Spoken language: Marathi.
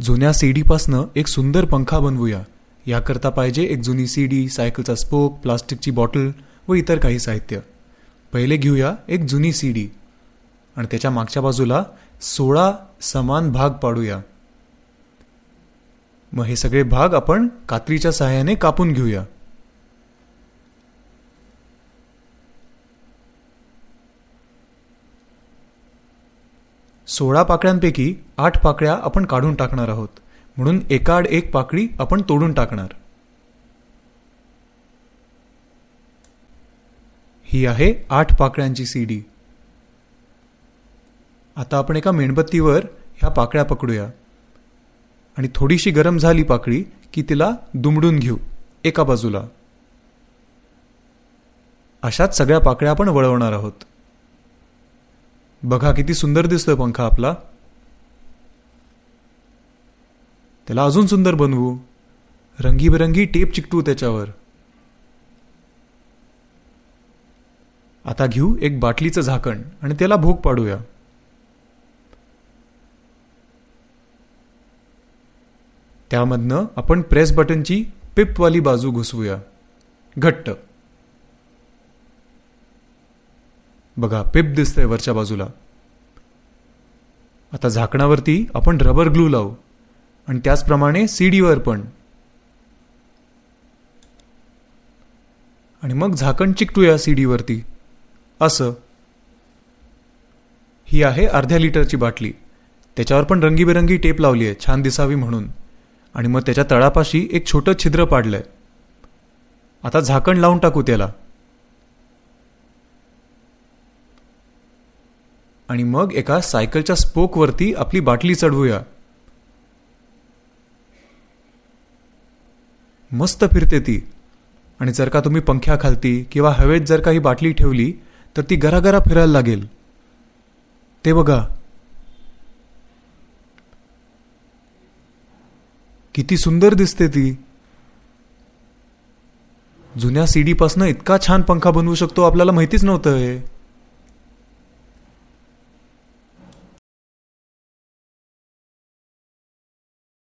जुन्या सीडीपासनं एक सुंदर पंखा बनवूया. याकरता पाहिजे एक जुनी सीडी, सायकलचा स्पोक, प्लास्टिकची बॉटल व इतर काही साहित्य. पहिले घेऊया एक जुनी सीडी आणि त्याच्या मागच्या बाजूला 16 समान भाग पाडूया. मग हे सगळे भाग आपण कात्रीच्या सहाय्याने कापून घेऊया. सोळा पाकळ्यांपैकी 8 पाकळ्या आपण काढून टाकणार आहोत, म्हणून एकाआड एक पाकळी आपण तोडून टाकणार. ही आहे 8 पाकळ्यांची सीडी. आता आपण एका मेणबत्तीवर ह्या पाकळ्या पकडूया आणि थोडीशी गरम झाली पाकळी की तिला दुमडून घेऊ एका बाजूला. अशाच सगळ्या पाकळ्या आपण वळवणार आहोत. बघा किती सुंदर दिसतोय पंखा आपला. त्याला अजून सुंदर बनवू. रंगीबेरंगी टेप चिकटवू त्याच्यावर. आता घेऊ एक बाटलीचं झाकण आणि त्याला भोक पाडूया. त्यामधनं आपण प्रेस बटनची पिपवाली बाजू घुसवूया घट्ट. बघा पिप दिसतंय वरच्या बाजूला. आता झाकणावरती आपण रबर ग्लू लावू आणि त्याचप्रमाणे सीडीवर पण. आणि मग झाकण चिकटूया सीडीवरती असं. ही आहे अर्ध्या लिटरची बाटली. त्याच्यावर पण रंगीबेरंगी टेप लावली आहे छान दिसावी म्हणून. आणि मग त्याच्या तळापाशी एक छोटं छिद्र पाडलंय. आता झाकण लावून टाकू त्याला. आणि मग एका सायकलच्या स्पोकवरती आपली बाटली चढवूया. मस्त फिरते ती. आणि जर का तुम्ही पंख्याखालती किंवा हवेत जर का ही बाटली ठेवली तर ती गरागरा फिरायला लागेल. ते बघा किती सुंदर दिसते ती. जुन्या सीडीपासनं इतका छान पंखा बनवू शकतो आपल्याला माहितीच नव्हतं हे.